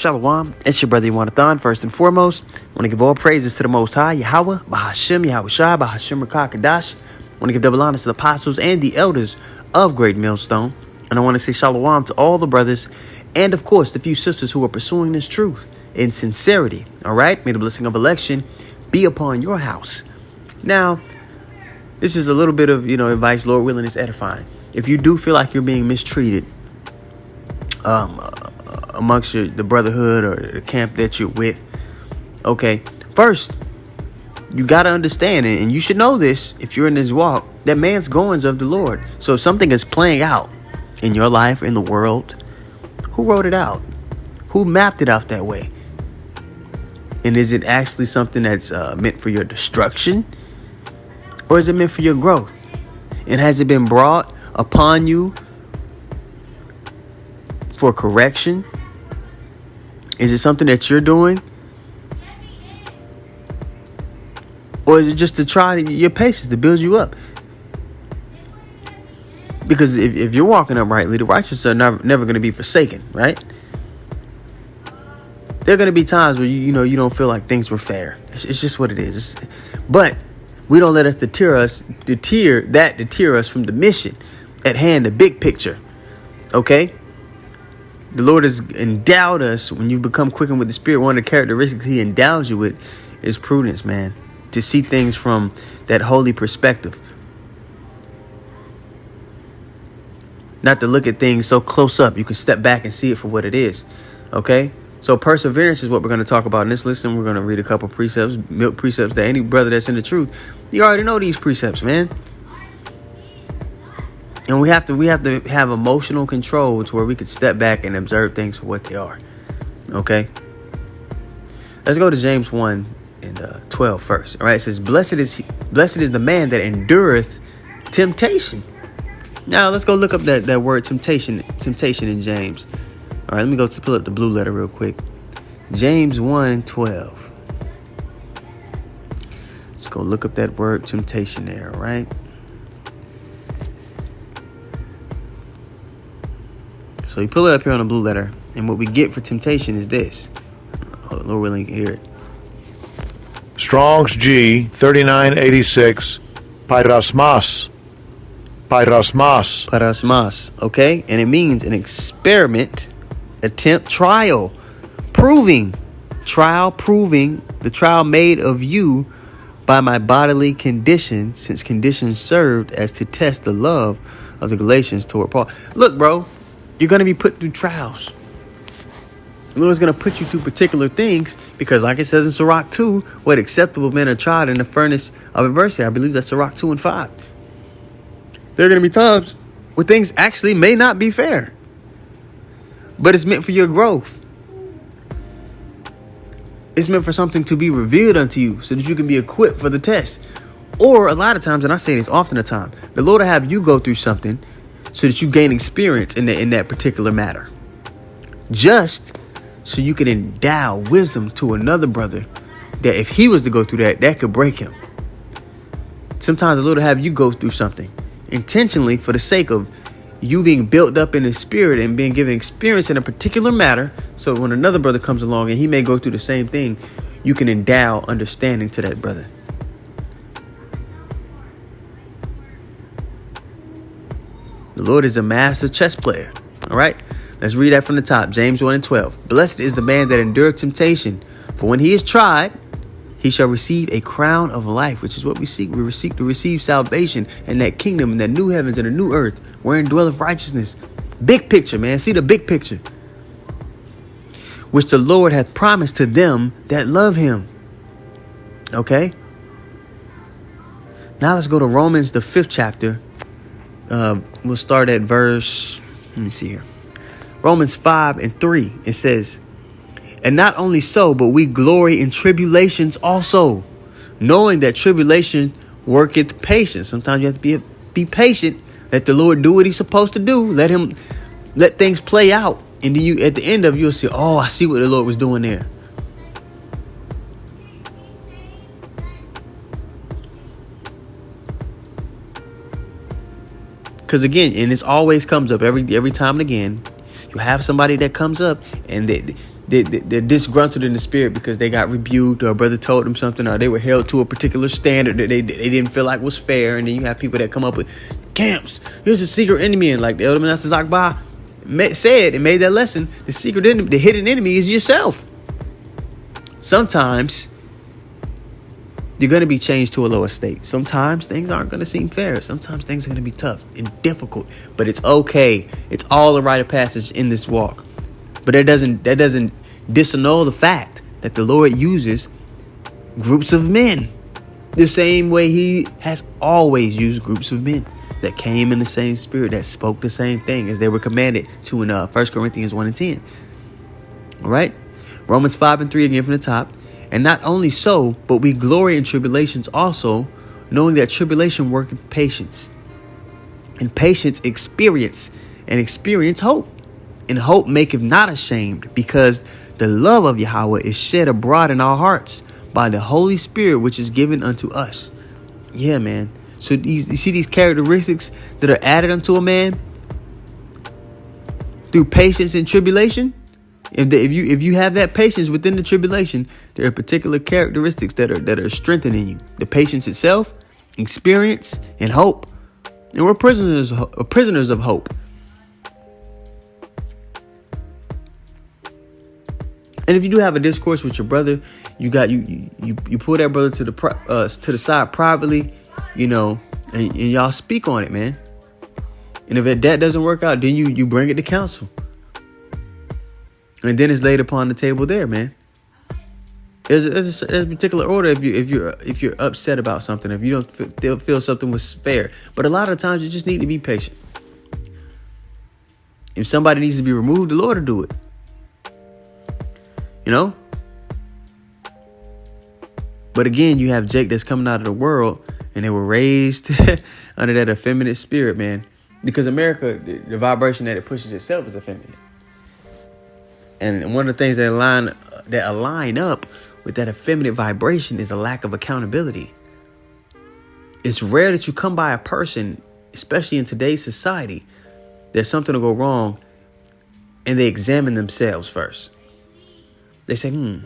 Shalom, it's your brother Yawanathan. First and foremost, I want to give all praises to the Most High, Yahweh, Bahashim, Yahushua, Bahashim, Rakakadash. I want to give double honors to the apostles and the elders of Great Millstone. And I want to say Shalom to all the brothers and, of course, the few sisters who are pursuing this truth in sincerity. All right? May the blessing of election be upon your house. Now, this is a little bit of, advice, Lord willing, is edifying. If you do feel like you're being mistreated, amongst the brotherhood or the camp that you're with, okay, first, you got to understand, and you should know this if you're in this walk, that man's goings of the Lord. So if something is playing out in your life, in the world, who wrote it out? Who mapped it out that way? And is it actually something that's meant for your destruction? Or is it meant for your growth? And has it been brought upon you for correction? Is it something that you're doing? Or is it just to try your patience, to build you up? Because if you're walking uprightly, the righteous are never going to be forsaken, right? There are going to be times where you don't feel like things were fair. It's just what it is. But we don't let us deter us from the mission at hand, the big picture. Okay? The Lord has endowed us, when you become quickened with the Spirit, one of the characteristics he endows you with is prudence, man. To see things from that holy perspective. Not to look at things so close up. You can step back and see it for what it is. Okay? So perseverance is what we're going to talk about in this lesson. We're going to read a couple precepts, milk precepts that any brother that's in the truth, you already know these precepts, man. And we have to have emotional control to where we could step back and observe things for what they are. Okay? Let's go to James 1 and 12 first. All right? It says, Blessed is the man that endureth temptation. Now, let's go look up that word temptation in James. All right, let me go pull up the blue letter real quick. James 1:12. Let's go look up that word temptation there, all right? So you pull it up here on the blue letter, and what we get for temptation is this. Lord willing, you can hear it. Strong's G 3986 Pyrosmas. Parasmas, okay? And it means an experiment, attempt, trial, proving, the trial made of you by my bodily condition, since conditions served as to test the love of the Galatians toward Paul. Look, bro, you're going to be put through trials. The Lord's going to put you through particular things because, like it says in Sirach 2, what acceptable men are tried in the furnace of adversity. I believe that's Sirach 2 and 5. There are going to be times where things actually may not be fair, but it's meant for your growth. It's meant for something to be revealed unto you so that you can be equipped for the test. Or a lot of times, and I say this often a time, the Lord will have you go through something so that you gain experience in that particular matter. Just so you can endow wisdom to another brother that if he was to go through that could break him. Sometimes the Lord will have you go through something intentionally for the sake of you being built up in the spirit and being given experience in a particular matter. So when another brother comes along and he may go through the same thing, you can endow understanding to that brother. The Lord is a master chess player. All right. Let's read that from the top. James 1 and 12. Blessed is the man that endureth temptation, for when he is tried, he shall receive a crown of life, which is what we seek. We seek to receive salvation and that kingdom and that new heavens and a new earth wherein dwelleth righteousness. Big picture, man. See the big picture. Which the Lord hath promised to them that love him. Okay. Now let's go to Romans, the 5th chapter. We'll start at verse, let me see here. Romans 5 and 3. It says, and not only so, but we glory in tribulations also, knowing that tribulation worketh patience. Sometimes you have to be patient. Let the Lord do what he's supposed to do. Let things play out. And then you, at the end of it, you'll see, oh, I see what the Lord was doing there. Because again, and this always comes up every time and again, you have somebody that comes up and they're disgruntled in the spirit because they got rebuked, or a brother told them something, or they were held to a particular standard that they didn't feel like was fair. And then you have people that come up with camps. Here's the secret enemy, and like the Elder Manasseh Zakba said and made that lesson, the secret enemy, the hidden enemy is yourself. Sometimes you're going to be changed to a lower state. Sometimes things aren't going to seem fair. Sometimes things are going to be tough and difficult, but it's okay. It's all a rite of passage in this walk. But that doesn't disannul the fact that the Lord uses groups of men the same way he has always used groups of men that came in the same spirit, that spoke the same thing as they were commanded to in 1 Corinthians 1 and 10. All right. Romans 5 and 3 again from the top. And not only so, but we glory in tribulations also, knowing that tribulation worketh patience, and patience experience, and experience hope. And hope maketh not ashamed, because the love of Yahweh is shed abroad in our hearts by the Holy Spirit, which is given unto us. Yeah, man. So you see these characteristics that are added unto a man through patience and tribulation. If you have that patience within the tribulation, there are particular characteristics that are strengthening you. The patience itself, experience, and hope. And we're prisoners of hope. And if you do have a discourse with your brother, you pull that brother to the side privately, and y'all speak on it, man. And if that doesn't work out, then you bring it to council. And then it's laid upon the table there, man. There's a particular order if you're upset about something, if you don't feel something was fair. But a lot of times you just need to be patient. If somebody needs to be removed, the Lord will do it. But again, you have Jake that's coming out of the world, and they were raised under that effeminate spirit, man. Because America, the vibration that it pushes itself is effeminate. And one of the things that align up with that effeminate vibration is a lack of accountability. It's rare that you come by a person, especially in today's society, there's something to go wrong, and they examine themselves first. They say, is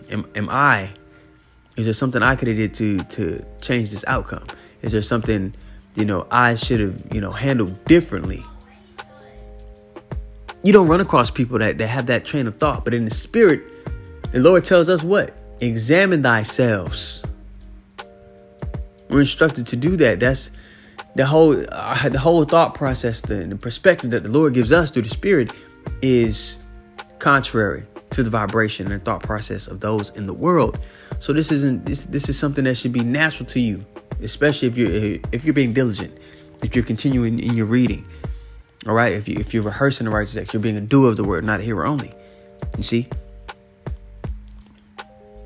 there something I could have did to change this outcome? Is there something, I should have, handled differently? You don't run across people that have that train of thought. But in the spirit, the Lord tells us what? Examine thyself. We're instructed to do that. That's the whole thought process, the perspective that the Lord gives us through the spirit is contrary to the vibration and thought process of those in the world. So this is something that should be natural to you, especially if you're being diligent, if you're continuing in your reading. All right, if you're rehearsing the righteous acts, you're being a doer of the word, not a hearer only. You see,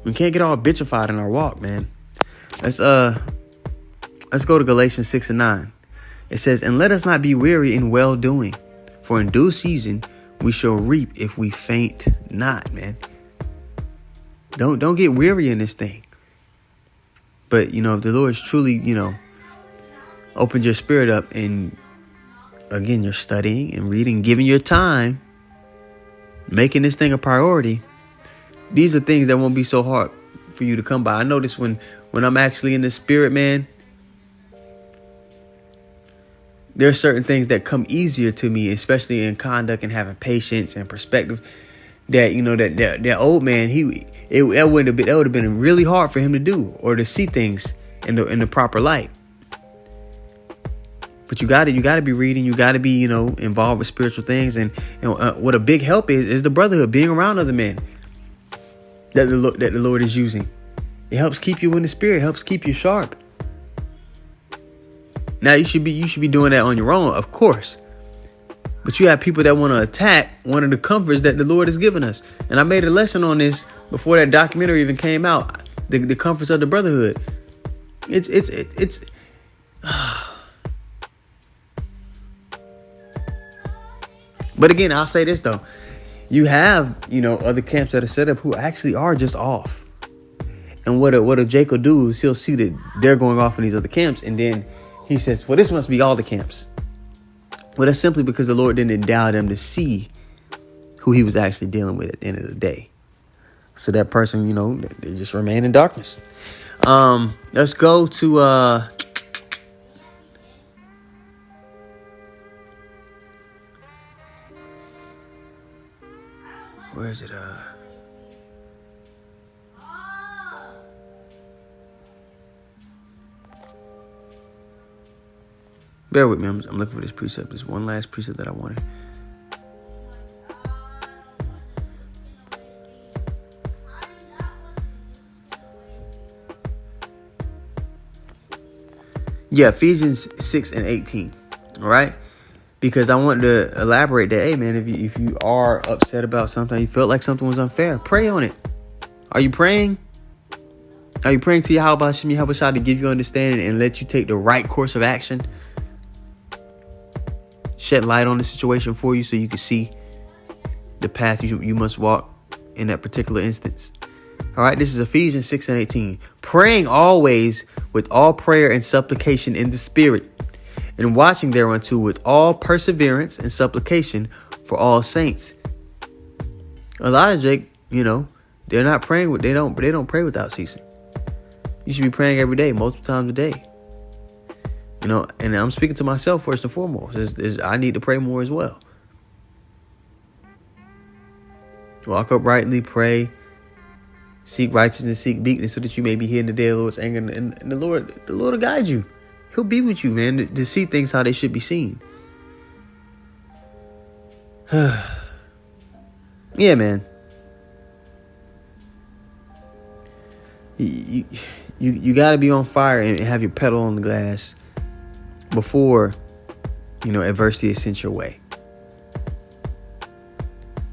we can't get all bitchified in our walk, man. Let's go to Galatians 6 and 9. It says, "And let us not be weary in well doing, for in due season we shall reap if we faint not." Man, don't get weary in this thing. But if the Lord's truly opened your spirit up, and again, you're studying and reading, giving your time, making this thing a priority. These are things that won't be so hard for you to come by. I notice when I'm actually in the spirit, man, there are certain things that come easier to me, especially in conduct and having patience and perspective. That that old man, it would have been really hard for him to do, or to see things in the proper light. But you got to be reading. You got to be, involved with spiritual things. And what a big help is the brotherhood, being around other men that the Lord is using. It helps keep you in the spirit, helps keep you sharp. Now you should be doing that on your own, of course. But you have people that want to attack one of the comforts that the Lord has given us. And I made a lesson on this before that documentary even came out. The comforts of the brotherhood. It's But again, I'll say this though. You have, other camps that are set up who actually are just off. And what a Jake will do is he'll see that they're going off in these other camps. And then he says, well, this must be all the camps. Well, that's simply because the Lord didn't endow them to see who he was actually dealing with at the end of the day. So that person, they just remain in darkness. Let's go to where is it? Bear with me. I'm looking for this precept. There's one last precept that I wanted. Yeah, Ephesians 6:18. All right. Because I want to elaborate that, hey, man, if you are upset about something, you felt like something was unfair, pray on it. Are you praying? Are you praying to Yahweh to give you understanding and let you take the right course of action? Shed light on the situation for you so you can see the path you must walk in that particular instance. All right, this is Ephesians 6:18. Praying always with all prayer and supplication in the Spirit, and watching thereunto with all perseverance and supplication for all saints. A lot of Jake, they're not praying they don't pray without ceasing. You should be praying every day, multiple times a day. And I'm speaking to myself first and foremost. I need to pray more as well. Walk uprightly, pray, seek righteousness, seek meekness, so that you may be hidden in the day of the Lord's anger, and the Lord will guide you. He'll be with you, man, to see things how they should be seen. Yeah, man. You got to be on fire and have your pedal on the glass before, adversity is sent your way.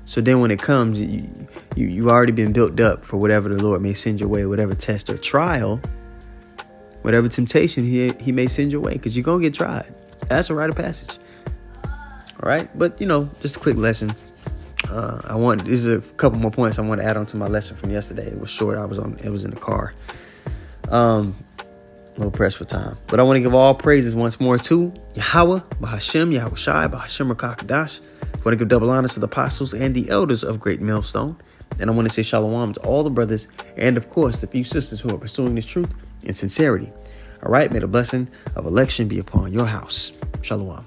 So then when it comes, you've already been built up for whatever the Lord may send your way, whatever test or trial, whatever temptation he may send your way, because you're going to get tried. That's a rite of passage. All right. But, just a quick lesson. This is a couple more points I want to add on to my lesson from yesterday. It was short. It was in the car. A little pressed for time. But I want to give all praises once more to Yahweh, Bahashem, Yahweh Shai, Bahashem Rakakadash. I want to give double honors to the apostles and the elders of Great Millstone. And I want to say shalom to all the brothers and, of course, the few sisters who are pursuing this truth in sincerity. All right, may the blessing of election be upon your house. Shalom.